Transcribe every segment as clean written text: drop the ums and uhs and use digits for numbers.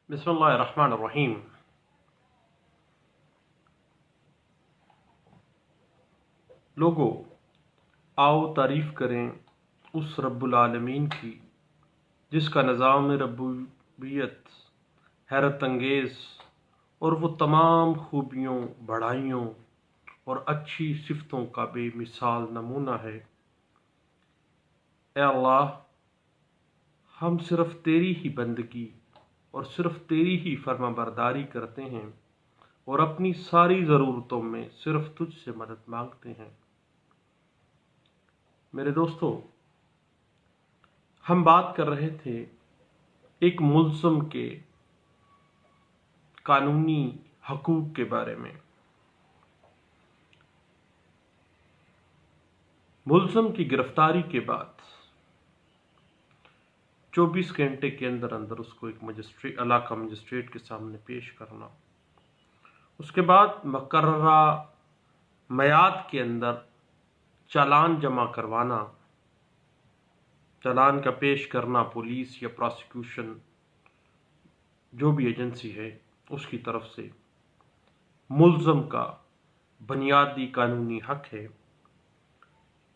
بسم اللہ الرحمن الرحیم۔ لوگو، آؤ تعریف کریں اس رب العالمین کی جس کا نظام ربوبیت حیرت انگیز اور وہ تمام خوبیوں، بڑائیوں اور اچھی صفتوں کا بے مثال نمونہ ہے۔ اے اللہ، ہم صرف تیری ہی بندگی اور صرف تیری ہی فرما برداری کرتے ہیں اور اپنی ساری ضرورتوں میں صرف تجھ سے مدد مانگتے ہیں۔ میرے دوستو، ہم بات کر رہے تھے ایک ملزم کے قانونی حقوق کے بارے میں۔ ملزم کی گرفتاری کے بعد 24 گھنٹے کے اندر اس کو ایک علاقہ مجسٹریٹ کے سامنے پیش کرنا، اس کے بعد مقررہ میعاد کے اندر چالان جمع کروانا، چالان کا پیش کرنا پولیس یا پراسیکیوشن جو بھی ایجنسی ہے اس کی طرف سے ملزم کا بنیادی قانونی حق ہے،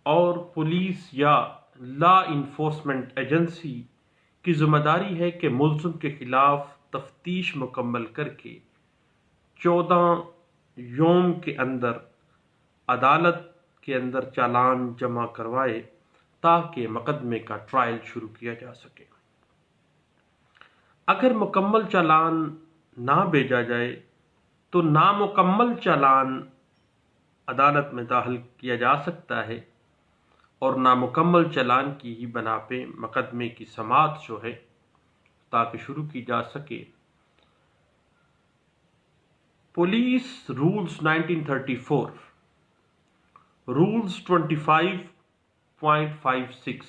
اور پولیس یا لا انفورسمنٹ ایجنسی کی ذمہ داری ہے کہ ملزم کے خلاف تفتیش مکمل کر کے 14 یوم کے اندر عدالت کے اندر چالان جمع کروائے تاکہ مقدمے کا ٹرائل شروع کیا جا سکے۔ اگر مکمل چالان نہ بھیجا جائے تو نامکمل چالان عدالت میں داخل کیا جا سکتا ہے اور نامکمل چالان کی ہی بنا پہ مقدمے کی سماعت جو ہے تاکہ شروع کی جا سکے۔ پولیس رولز 1934 رولز 25.56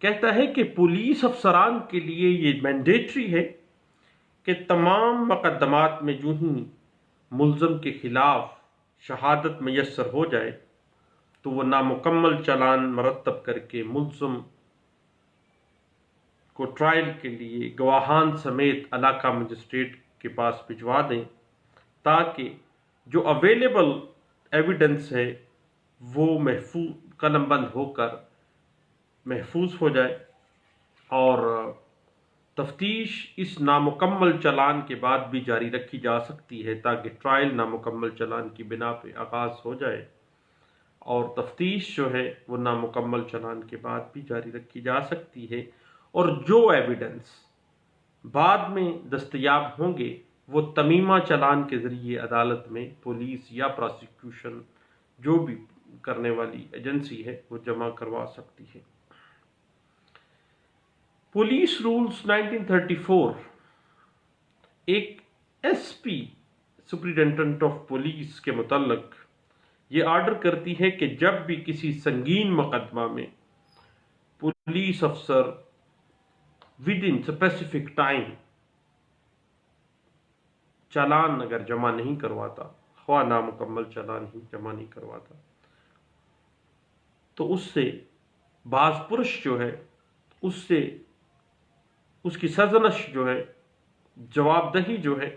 کہتا ہے کہ پولیس افسران کے لیے یہ مینڈیٹری ہے کہ تمام مقدمات میں جو ہی ملزم کے خلاف شہادت میسر ہو جائے تو وہ نامکمل چالان مرتب کر کے ملزم کو ٹرائل کے لیے گواہان سمیت علاقہ مجسٹریٹ کے پاس بھجوا دیں تاکہ جو اویلیبل ایویڈنس ہے وہ محفوظ قلم بند ہو کر محفوظ ہو جائے، اور تفتیش اس نامکمل چالان کے بعد بھی جاری رکھی جا سکتی ہے تاکہ ٹرائل نامکمل چالان کی بنا پہ آغاز ہو جائے، اور تفتیش جو ہے وہ نامکمل چالان کے بعد بھی جاری رکھی جا سکتی ہے، اور جو ایویڈنس بعد میں دستیاب ہوں گے وہ تمیمہ چالان کے ذریعے عدالت میں پولیس یا پراسیکیوشن جو بھی کرنے والی ایجنسی ہے وہ جمع کروا سکتی ہے۔ پولیس رولز 1934 ایک S P superintendent of police کے متعلق یہ آرڈر کرتی ہے کہ جب بھی کسی سنگین مقدمہ میں پولیس افسر ود ان اسپیسیفک ٹائم چالان اگر جمع نہیں کرواتا، خواہ نامکمل چالان ہی جمع نہیں کرواتا، تو اس سے باز پرش جو ہے اس کی سرزنش جو ہے، جواب دہی جو ہے،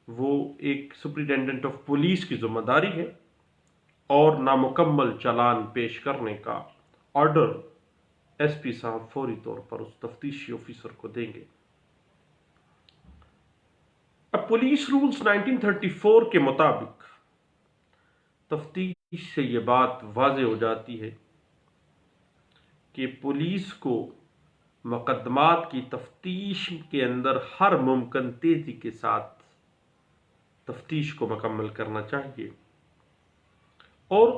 وہ ایک سپرنٹینڈنٹ آف پولیس کی ذمہ داری ہے، اور نامکمل چالان پیش کرنے کا آرڈر ایس پی صاحب فوری طور پر اس تفتیشی آفیسر کو دیں گے۔ اب پولیس رولز 1934 کے مطابق تفتیش سے یہ بات واضح ہو جاتی ہے کہ پولیس کو مقدمات کی تفتیش کے اندر ہر ممکن تیزی کے ساتھ تفتیش کو مکمل کرنا چاہیے، اور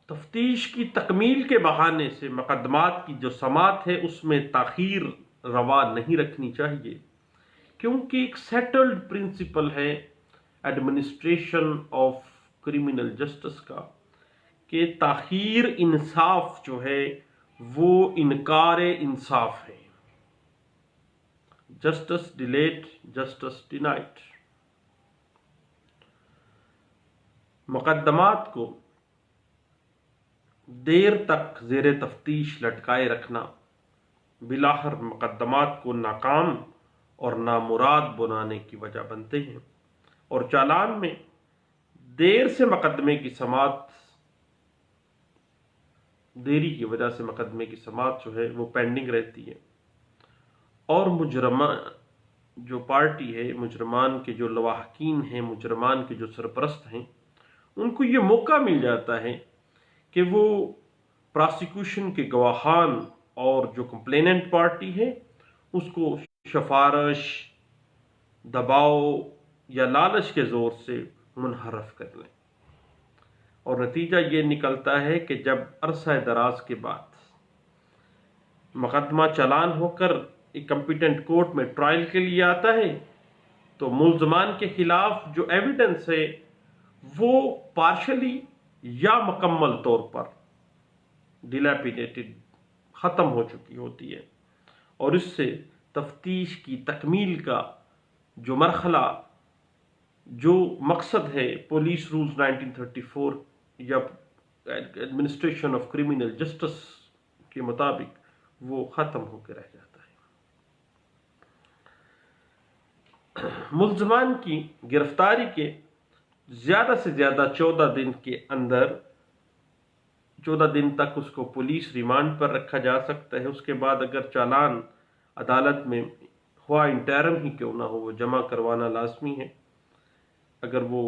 تفتیش کی تکمیل کے بہانے سے مقدمات کی جو سماعت ہے اس میں تاخیر روا نہیں رکھنی چاہیے، کیونکہ ایک سیٹلڈ پرنسپل ہے ایڈمنسٹریشن آف کرمنل جسٹس کا کہ تاخیر انصاف جو ہے وہ انکار انصاف ہے۔ Justice delayed justice denied. مقدمات کو دیر تک زیر تفتیش لٹکائے رکھنا بلاخر مقدمات کو ناکام اور نامراد بنانے کی وجہ بنتے ہیں، اور چالان میں دیر سے مقدمے کی سماعت دیری کی وجہ سے مقدمے کی سماعت جو ہے وہ پینڈنگ رہتی ہے، اور مجرمان جو پارٹی ہے، مجرمان کے جو لواحقین ہیں، مجرمان کے جو سرپرست ہیں، ان کو یہ موقع مل جاتا ہے کہ وہ پراسیکیوشن کے گواہان اور جو کمپلیننٹ پارٹی ہے اس کو سفارش، دباؤ یا لالچ کے زور سے منحرف کر لیں، اور نتیجہ یہ نکلتا ہے کہ جب عرصہ دراز کے بعد مقدمہ چالان ہو کر ایک کمپیٹنٹ کورٹ میں ٹرائل کے لیے آتا ہے تو ملزمان کے خلاف جو ایویڈنس ہے وہ پارشلی یا مکمل طور پر ڈیلیپیڈیٹڈ، ختم ہو چکی ہوتی ہے، اور اس سے تفتیش کی تکمیل کا جو مرحلہ، جو مقصد ہے پولیس رولز 1934 یا ایڈمنسٹریشن آف کرمنل جسٹس کے مطابق، وہ ختم ہو کے رہ جاتا ہے۔ ملزمان کی گرفتاری کے زیادہ سے زیادہ 14 دن کے اندر، 14 دن تک اس کو پولیس ریمانڈ پر رکھا جا سکتا ہے۔ اس کے بعد اگر چالان عدالت میں ہوا انٹرم ہی کیوں نہ ہو، وہ جمع کروانا لازمی ہے۔ اگر وہ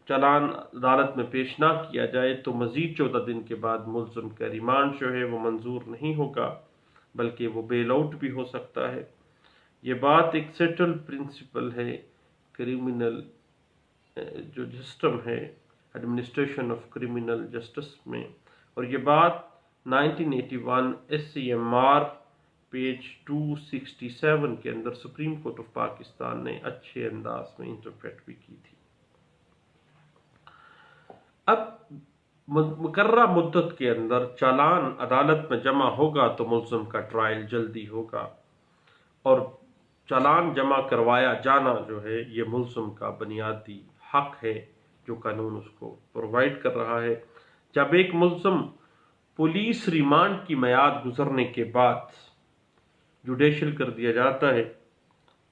چالان عدالت میں پیش نہ کیا جائے تو مزید 14 دن کے بعد ملزم کا ریمانڈ جو ہے وہ منظور نہیں ہوگا، بلکہ وہ بیل آؤٹ بھی ہو سکتا ہے۔ یہ بات ایک سیٹل پرنسپل ہے کرمنل جو سسٹم ہے ایڈمنسٹریشن آف کرمنل جسٹس میں، اور یہ بات 1981 SCMR پیج 267 کے اندر سپریم کورٹ آف پاکستان نے اچھے انداز میں انٹرپریٹ بھی کی تھی۔ اب مقررہ مدت کے اندر چالان عدالت میں جمع ہوگا تو ملزم کا ٹرائل جلدی ہوگا، اور چالان جمع کروایا جانا جو ہے یہ ملزم کا بنیادی حق ہے جو قانون اس کو پرووائڈ کر رہا ہے۔ جب ایک ملزم پولیس ریمانڈ کی میعاد گزرنے کے بعد جوڈیشل کر دیا جاتا ہے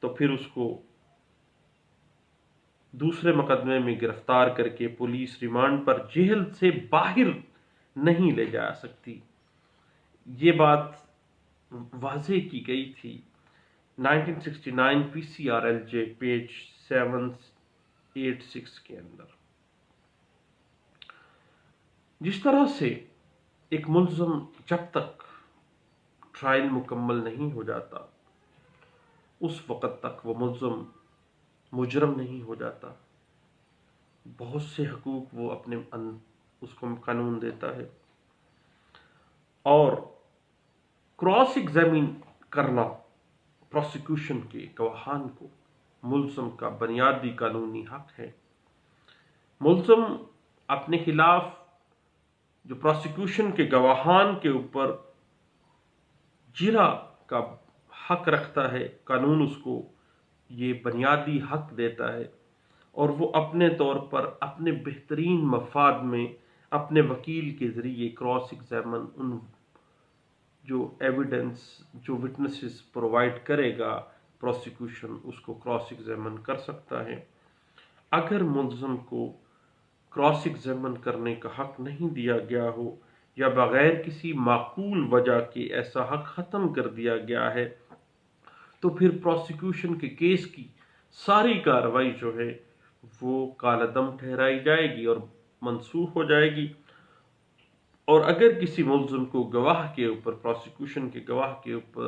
تو پھر اس کو دوسرے مقدمے میں گرفتار کر کے پولیس ریمانڈ پر جیل سے باہر نہیں لے جا سکتی۔ یہ بات واضح کی گئی تھی 1969 PCRLJ پیج 786 کے اندر۔ جس طرح سے ایک ملزم جب تک ٹرائل مکمل نہیں ہو جاتا اس وقت تک وہ ملزم مجرم نہیں ہو جاتا، بہت سے حقوق وہ اپنے اس کو قانون دیتا ہے، اور کراس ایگزامن کرنا پروسیکیوشن کے گواہان کو ملزم کا بنیادی قانونی حق ہے۔ ملزم اپنے خلاف جو پروسیکیوشن کے گواہان کے اوپر جرح کا حق رکھتا ہے، قانون اس کو یہ بنیادی حق دیتا ہے، اور وہ اپنے طور پر اپنے بہترین مفاد میں اپنے وکیل کے ذریعے کراس ایگزامن ان جو ایویڈنس، جو وٹنسز پرووائڈ کرے گا پروسیکیوشن، اس کو کراس ایگزامن کر سکتا ہے۔ اگر ملزم کو کراس ایگزامن کرنے کا حق نہیں دیا گیا ہو یا بغیر کسی معقول وجہ کے ایسا حق ختم کر دیا گیا ہے تو پھر پروسیکیوشن کے کیس کی ساری کارروائی جو ہے وہ کالعدم ٹھہرائی جائے گی اور منسوخ ہو جائے گی، اور اگر کسی ملزم کو گواہ کے اوپر، پروسیکیوشن کے گواہ کے اوپر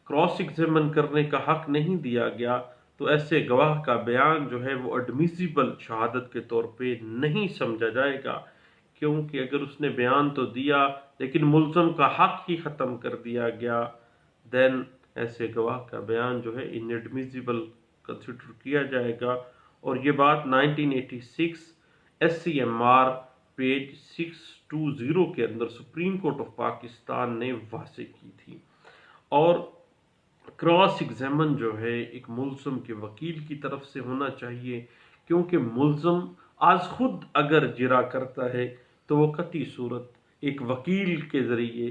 کراس ایگزامن کرنے کا حق نہیں دیا گیا تو ایسے گواہ کا بیان جو ہے وہ ایڈمیسیبل شہادت کے طور پہ نہیں سمجھا جائے گا، کیونکہ اگر اس نے بیان تو دیا لیکن ملزم کا حق ہی ختم کر دیا گیا، دین ایسے گواہ کا بیان جو ہے ان ایڈمیسیبل کنسیڈر کیا جائے گا۔ اور یہ بات 1986 SCMR پیج 620 کے اندر سپریم کورٹ آف پاکستان نے واضح کی تھی۔ اور کراس ایگزامن جو ہے ایک ملزم کے وکیل کی طرف سے ہونا چاہیے، کیونکہ ملزم آج خود اگر جرح کرتا ہے تو وہ قطعی صورت ایک وکیل کے ذریعے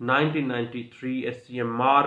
1993 SCMR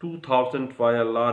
2000 YLR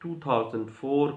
2004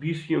BCO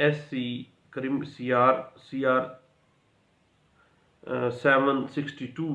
SC CR 762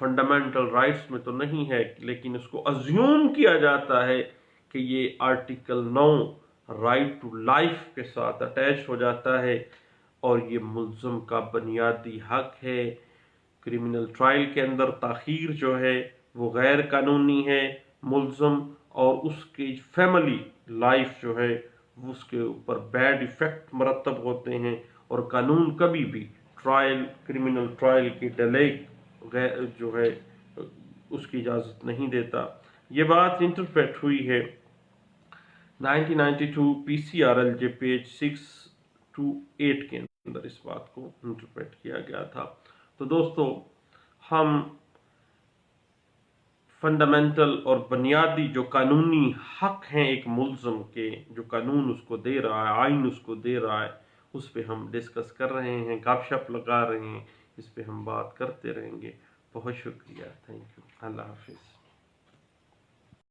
fundamental rights میں تو نہیں ہے، لیکن اس کو ازیوم کیا جاتا ہے کہ یہ آرٹیکل 9 رائٹ ٹو لائف کے ساتھ اٹیچ ہو جاتا ہے، اور یہ ملزم کا بنیادی حق ہے۔ کرمنل ٹرائل کے اندر تاخیر جو ہے وہ غیر قانونی ہے، ملزم اور اس کی فیملی لائف جو ہے اس کے اوپر بیڈ ایفیکٹ مرتب ہوتے ہیں، اور قانون کبھی بھی کرمنل ٹرائل کی ڈیلے جو ہے اس کی اجازت نہیں دیتا۔ یہ بات انٹرپریٹ ہوئی ہے 1992 P C R L J page 628 کے اندر، اس بات کو انٹرپریٹ کیا گیا تھا۔ تو دوستو، ہم فنڈامنٹل اور بنیادی جو قانونی حق ہیں ایک ملزم کے، جو قانون اس کو دے رہا ہے، آئین اس کو دے رہا ہے، اس پہ ہم ڈسکس کر رہے ہیں، گپ شپ لگا رہے ہیں، اس پہ ہم بات کرتے رہیں گے۔ بہت شکریہ، تھینک یو، اللہ حافظ۔